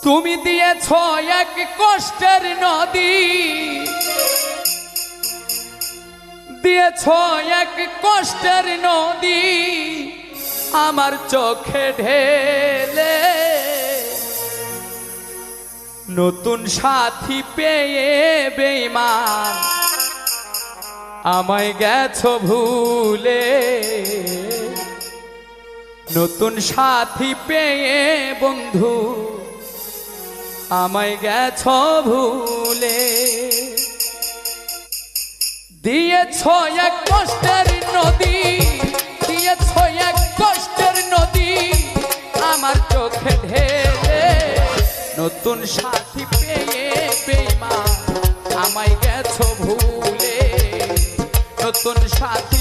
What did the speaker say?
তুমি দিয়েছ এক কষ্টের নদী, দিয়েছ এক কষ্টের নদী আমার চোখে ঢেলে। নতুন সাথী পেয়ে বেঈমান আমায় গেছো ভুলে। নতুন সাথী পেয়ে বন্ধু আমায় গেছো ভুলে। দিয়েছ এক কষ্টের নদী, দিয়েছ এক কষ্টের নদী আমার চোখে ঢেলে। নতুন সাথী পেয়ে বেঈমান আমায় গেছো ভুলে। নতুন সাথী